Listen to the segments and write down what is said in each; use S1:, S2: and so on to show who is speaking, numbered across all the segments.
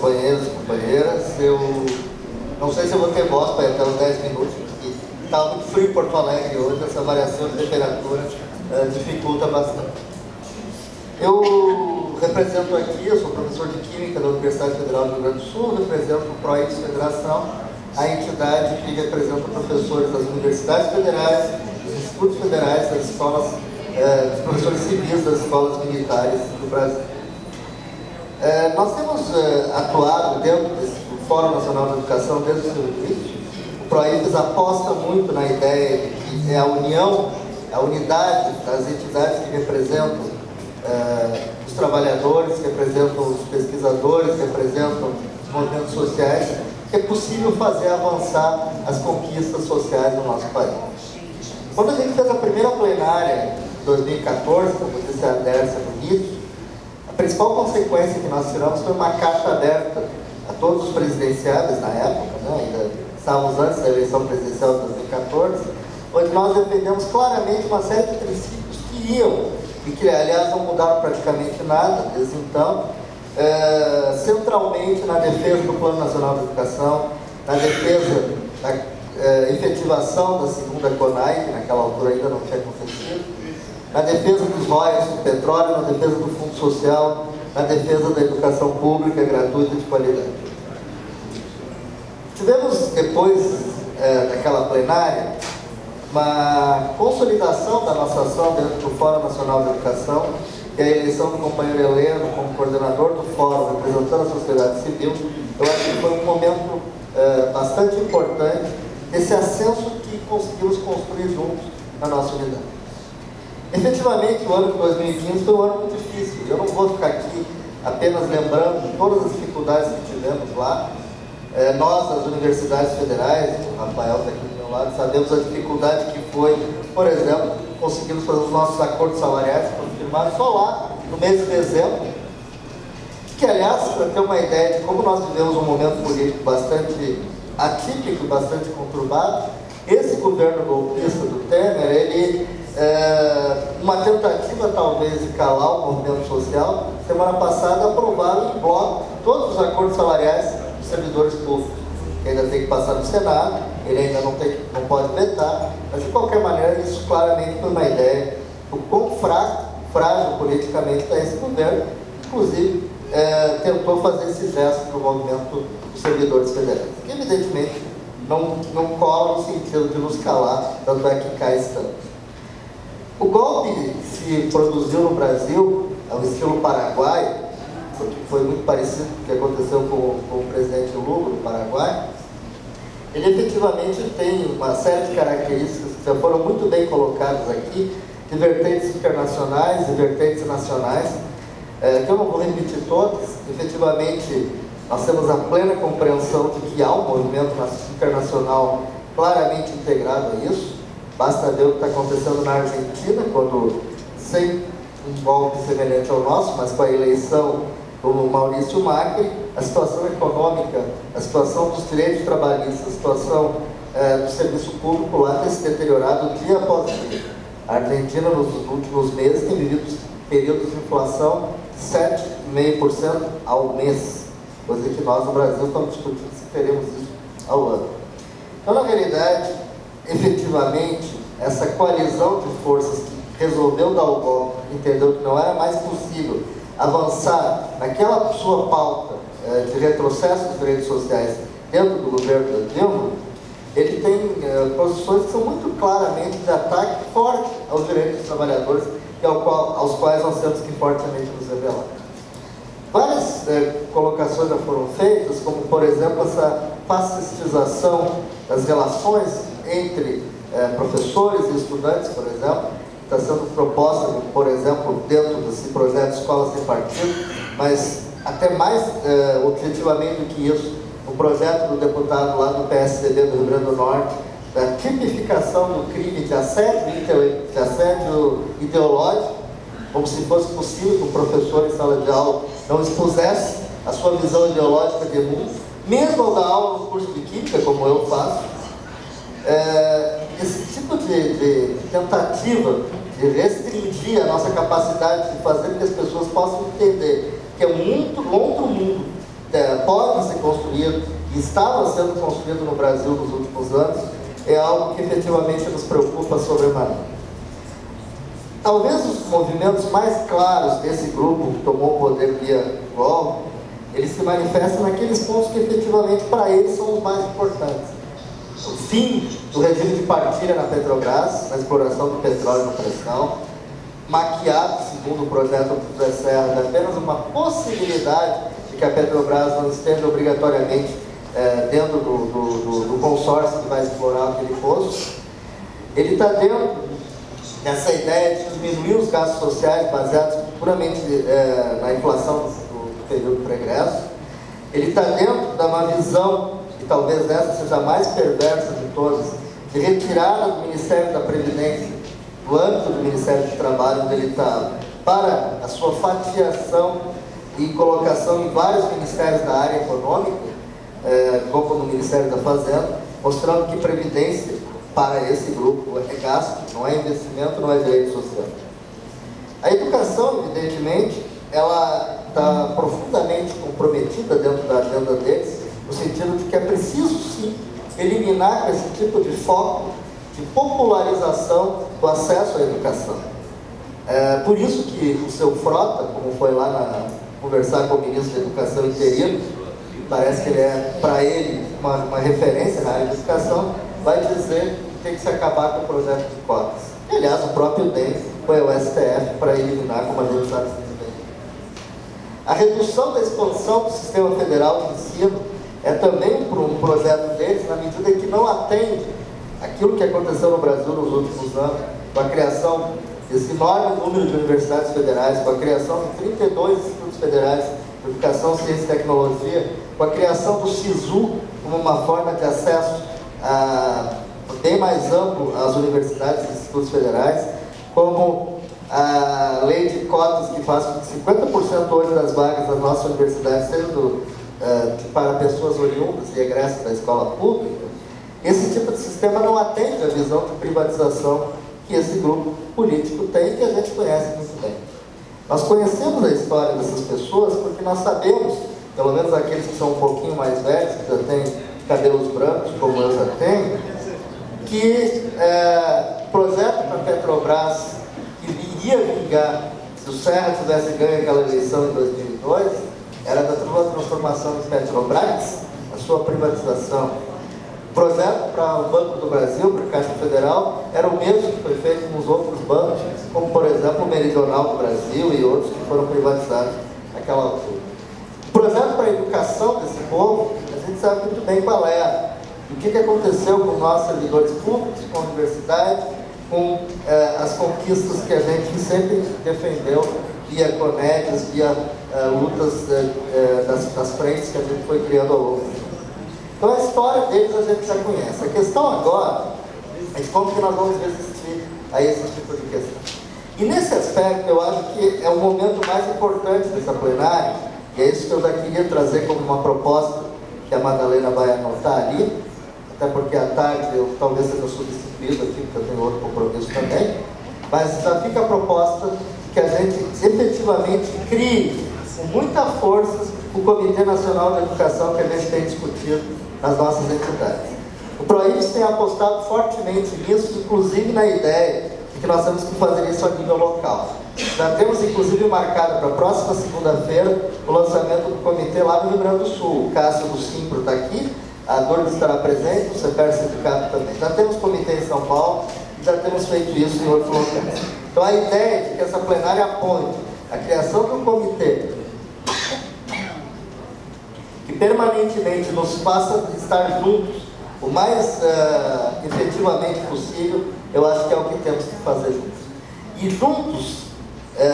S1: companheiros e companheiras. Eu não sei se eu vou ter voz para até os 10 minutos, porque está muito frio em Porto Alegre hoje, essa variação de temperatura dificulta bastante. Eu represento aqui, eu sou professor de Química da Universidade Federal do Rio Grande do Sul, represento o PROIX Federação, a entidade que representa professores das universidades federais, dos institutos federais, das escolas, dos professores civis das escolas militares do Brasil. Nós temos atuado dentro do Fórum Nacional da Educação desde o seu início. O PROIX aposta muito na ideia de que é a união, a unidade das entidades que representam os trabalhadores, que representam os pesquisadores, que representam os movimentos sociais, que é possível fazer avançar as conquistas sociais do nosso país. Quando a gente fez a primeira plenária em 2014, como disse a Dércia no início, a principal consequência que nós tiramos foi uma carta aberta a todos os presidenciáveis na época, ainda estávamos antes da eleição presidencial de 2014, onde nós defendemos claramente uma série de princípios que iam, e que aliás não mudaram praticamente nada desde então, centralmente na defesa do Plano Nacional de Educação, na defesa da efetivação da segunda CONAI, que naquela altura ainda não tinha acontecido, na defesa dos royalties do petróleo, na defesa do Fundo Social, na defesa da educação pública gratuita e de qualidade. Tivemos, depois daquela plenária, uma consolidação da nossa ação dentro do Fórum Nacional de Educação, e a eleição do companheiro Heleno como coordenador do Fórum, representando a sociedade civil. Eu acho que foi um momento bastante importante, esse ascenso que conseguimos construir juntos na nossa unidade. Efetivamente, o ano de 2015 foi um ano muito difícil. Eu não vou ficar aqui apenas lembrando todas as dificuldades que tivemos lá. Nós, das universidades federais, o Rafael está aqui do meu lado, sabemos a dificuldade que foi, por exemplo, conseguimos fazer os nossos acordos salariais, que foram firmados só lá, no mês de dezembro, que, aliás, para ter uma ideia de como nós vivemos um momento político bastante atípico e bastante conturbado, esse governo golpista do Temer, ele, uma tentativa talvez de calar o movimento social, semana passada aprovaram em bloco todos os acordos salariais dos servidores públicos, que ainda tem que passar no Senado, ele ainda não pode vetar, mas de qualquer maneira isso claramente foi uma ideia do quão frágil politicamente está esse governo, inclusive tentou fazer esse gesto no movimento dos servidores federais, que evidentemente não cola no sentido de nos calar, tanto é que cá estamos. O golpe que se produziu no Brasil, ao estilo paraguaio, porque foi muito parecido com o que aconteceu com o presidente Lula no Paraguai, ele efetivamente tem uma série de características que já foram muito bem colocadas aqui, de vertentes internacionais e vertentes nacionais, que eu não vou repetir todas. Efetivamente, nós temos a plena compreensão de que há um movimento internacional claramente integrado a isso. Basta ver o que está acontecendo na Argentina, quando, sem um golpe semelhante ao nosso, mas com a eleição do Maurício Macri, a situação econômica, a situação dos direitos trabalhistas, a situação do serviço público lá tem se deteriorado dia após dia. A Argentina, nos últimos meses, tem vivido períodos de inflação de 7,5% ao mês, coisa que nós no Brasil estamos discutindo se teremos isso ao ano. Então, na realidade, efetivamente, essa coalizão de forças que resolveu dar o golpe, entendeu que não era mais possível avançar naquela sua pauta de retrocesso dos direitos sociais dentro do governo da Dilma, ele tem posições que são muito claramente de ataque forte aos direitos dos trabalhadores e aos quais nós temos que fortemente nos revelar. Várias colocações já foram feitas, como, por exemplo, essa fascistização das relações entre professores e estudantes, por exemplo, está sendo proposta, por exemplo, dentro desse projeto de escolas sem partido, mas até mais objetivamente do que isso, o projeto do deputado lá do PSDB do Rio Grande do Norte, da tipificação do crime de assédio ideológico, como se fosse possível que o professor em sala de aula não expusesse a sua visão ideológica de mundo, mesmo ao dar aula no curso de Química, como eu faço. Esse tipo de tentativa de restringir a nossa capacidade de fazer com que as pessoas possam entender que é um outro mundo pode ser construído e estava sendo construído no Brasil nos últimos anos, é algo que efetivamente nos preocupa sobremaneira. Talvez os movimentos mais claros desse grupo que tomou o poder via golpe, eles se manifestam naqueles pontos que efetivamente para eles são os mais importantes. O fim do regime de partilha na Petrobras, na exploração do petróleo no pré-sal, maquiado, segundo o projeto do José Serra, de apenas uma possibilidade de que a Petrobras não esteja obrigatoriamente dentro do consórcio que vai explorar aquele poço. Ele está dentro dessa ideia de diminuir os gastos sociais baseados puramente na inflação do período pregresso. Ele está dentro de uma visão, e talvez essa seja a mais perversa de todas, de retirada do Ministério da Previdência, do âmbito do Ministério do Trabalho, onde ele está, para a sua fatiação e colocação em vários ministérios da área econômica, como no Ministério da Fazenda, mostrando que previdência para esse grupo é gasto, não é investimento, não é direito social. A educação, evidentemente, ela está profundamente comprometida dentro da agenda deles, no sentido de que é preciso, sim, eliminar esse tipo de foco de popularização do acesso à educação. Por isso que o seu Frota, como foi lá conversar com o ministro da Educação interino, parece que ele é, para ele, uma referência na área de educação, vai dizer que tem que se acabar com o projeto de cotas. E, aliás, o próprio DEM foi ao STF para eliminar, como a gente sabe muito bem. A redução da expansão do sistema federal de ensino é também um projeto deles, na medida que não atende aquilo que aconteceu no Brasil nos últimos anos, com a criação desse enorme número de universidades federais, com a criação de 32 institutos federais de educação, ciência e tecnologia, com a criação do SISU como uma forma de acesso bem mais amplo às universidades e institutos federais, como a lei de cotas que faz com que 50% hoje das vagas das nossas universidades sejam para pessoas oriundas e egressas da escola pública. Esse tipo de sistema não atende à visão de privatização que esse grupo político tem e que a gente conhece muito bem. Nós conhecemos a história dessas pessoas porque nós sabemos, pelo menos aqueles que são um pouquinho mais velhos, que já têm cabelos brancos, como eu já tenho, que o projeto da Petrobras, que iria vingar, se o Serra tivesse ganho aquela eleição em 2002, era da transformação de Petrobras, a sua privatização. O projeto para o Banco do Brasil, para a Caixa Federal, era o mesmo que foi feito com os outros bancos, como, por exemplo, o Meridional do Brasil e outros que foram privatizados naquela altura. O projeto para a educação desse povo, a gente sabe muito bem qual é. O que aconteceu com nossos servidores públicos, com a universidade, com as conquistas que a gente sempre defendeu via CONEDES, via lutas das frentes que a gente foi criando ao longo do tempo. Então a história deles a gente já conhece. A questão agora é de como que nós vamos resistir a esse tipo de questão. E nesse aspecto eu acho que é o momento mais importante dessa plenária, e é isso que eu já queria trazer como uma proposta que a Madalena vai anotar ali, até porque à tarde eu talvez seja substituído aqui, porque eu tenho outro compromisso também, mas já fica a proposta que a gente efetivamente crie com muita força o Comitê Nacional de Educação que a gente tem discutido nas nossas entidades. O PROIBS tem apostado fortemente nisso, inclusive na ideia de que nós temos que fazer isso a nível local. Já temos inclusive marcado para a próxima segunda-feira o lançamento do comitê lá no Rio Grande do Sul. O Cássio do Simpro está aqui, a Lourdes estará presente, o CEPER Sindicato também. Já temos comitê em São Paulo e já temos feito isso em outros locais. Então a ideia é de que essa plenária aponte a criação de um comitê que permanentemente nos faça estar juntos o mais efetivamente possível, eu acho que é o que temos que fazer juntos. E juntos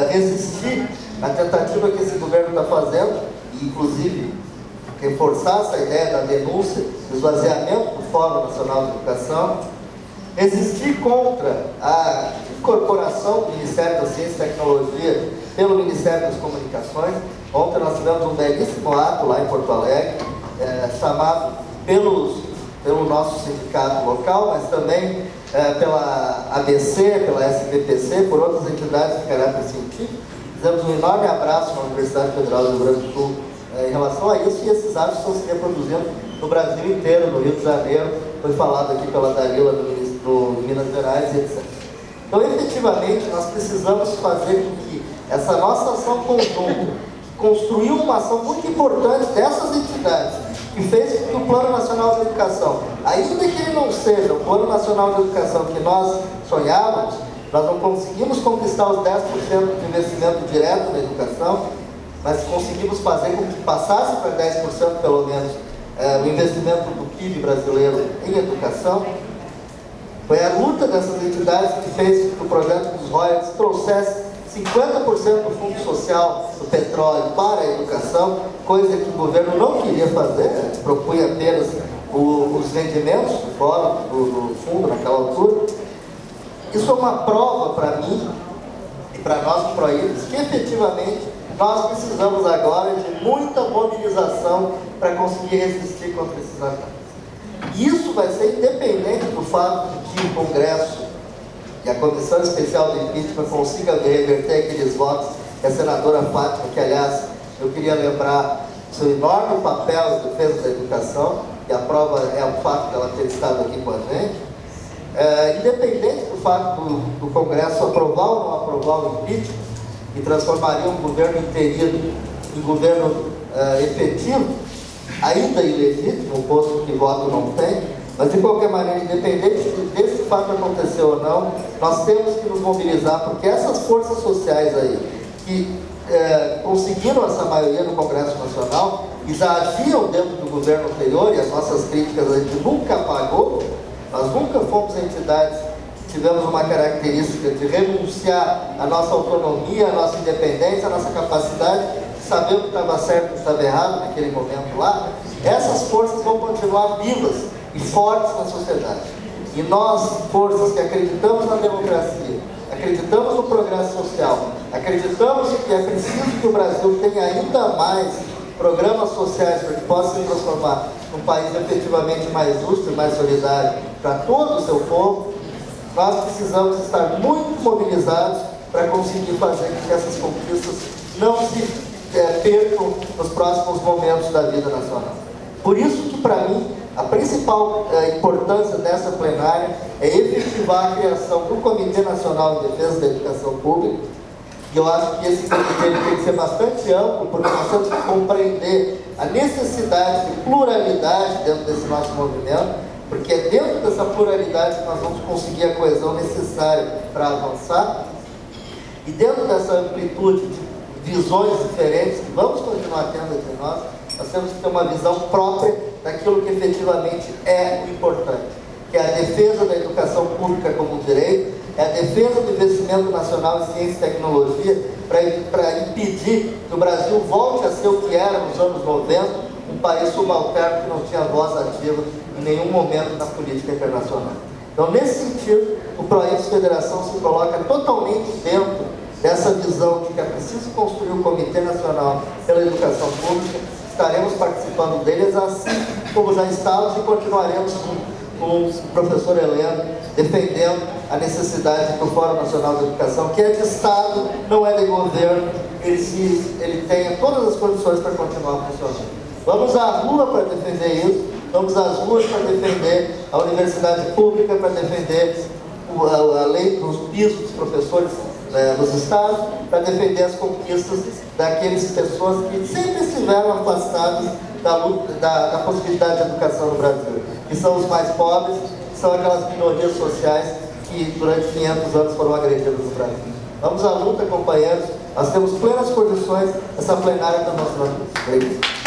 S1: resistir à tentativa que esse governo está fazendo, e inclusive reforçar essa ideia da denúncia, do esvaziamento do Fórum Nacional de Educação, resistir contra a incorporação do Ministério da Ciência e Tecnologia pelo Ministério das Comunicações. Ontem nós tivemos um belíssimo ato lá em Porto Alegre, chamado pelo nosso sindicato local, mas também pela ABC, pela SBPC, por outras entidades de caráter científico. Fizemos um enorme abraço na Universidade Federal do Rio Grande do Sul em relação a isso, e esses hábitos estão se reproduzindo no Brasil inteiro, no Rio de Janeiro, foi falado aqui pela Dalila do Minas Gerais, etc. Então, efetivamente, nós precisamos fazer com que essa nossa ação conjunta construiu uma ação muito importante dessas entidades, que fez com que o Plano Nacional de Educação, ainda que ele não seja o Plano Nacional de Educação que nós sonhávamos, nós não conseguimos conquistar os 10% de investimento direto na educação, mas conseguimos fazer com que passasse para 10% pelo menos o investimento do PIB brasileiro em educação. Foi a luta dessas entidades que fez com que o projeto dos royalties trouxesse 50% do fundo social do petróleo para a educação, coisa que o governo não queria fazer, propunha apenas os rendimentos do fundo naquela altura. Isso é uma prova para mim e para nós do PROIRES que efetivamente nós precisamos agora de muita mobilização para conseguir resistir contra esses ataques. Isso vai ser independente do fato de que o Congresso e a Comissão Especial do Impeachment consiga reverter aqueles votos que a senadora Fátima, que aliás eu queria lembrar seu enorme papel em defesa da educação, e a prova é o fato de ela ter estado aqui com a gente. Independente do fato do Congresso aprovar ou não aprovar o impeachment, que transformaria um governo interino em governo efetivo, ainda ilegítimo, posto que voto não tem, mas de qualquer maneira, independente desse fato acontecer ou não, nós temos que nos mobilizar, porque essas forças sociais aí, que conseguiram essa maioria no Congresso Nacional, e já agiam dentro do governo anterior, e as nossas críticas a gente nunca apagou, nós nunca fomos entidades que tivemos uma característica de renunciar à nossa autonomia, à nossa independência, à nossa capacidade de saber o que estava certo e o que estava errado naquele momento lá. Essas forças vão continuar vivas e fortes na sociedade. E nós, forças que acreditamos na democracia, acreditamos no progresso social, acreditamos que é preciso que o Brasil tenha ainda mais programas sociais para que possa se transformar num país efetivamente mais justo e mais solidário para todo o seu povo, nós precisamos estar muito mobilizados para conseguir fazer com que essas conquistas não se percam nos próximos momentos da vida nacional. Por isso que, para mim, a principal importância dessa plenária é efetivar a criação do Comitê Nacional de Defesa da Educação Pública. E eu acho que esse comitê tem que ser bastante amplo, porque nós temos que compreender a necessidade de pluralidade dentro desse nosso movimento, porque é dentro dessa pluralidade que nós vamos conseguir a coesão necessária para avançar. E dentro dessa amplitude de visões diferentes que vamos continuar tendo entre nós temos que ter uma visão própria daquilo que efetivamente é o importante, que é a defesa da educação pública como direito, é a defesa do investimento nacional em ciência e tecnologia para impedir que o Brasil volte a ser o que era nos anos 90, um país subalterno que não tinha voz ativa em nenhum momento na política internacional. Então, nesse sentido, o PROIRES Federação se coloca totalmente dentro dessa visão de que é preciso construir um Comitê Nacional pela Educação Pública. Estaremos participando deles, assim como já estávamos e continuaremos com o professor Heleno, defendendo a necessidade que o Fórum Nacional de Educação, que é de Estado, não é de governo, ele tenha todas as condições para continuar funcionando. Vamos à rua para defender isso, vamos às ruas para defender a universidade pública, para defender a lei dos pisos dos professores dos estados, para defender as conquistas daquelas pessoas que sempre estiveram afastadas da possibilidade de educação no Brasil, que são os mais pobres, que são aquelas minorias sociais que durante 500 anos foram agredidas no Brasil. Vamos à luta, companheiros, nós temos plenas condições, essa plenária está mostrando isso.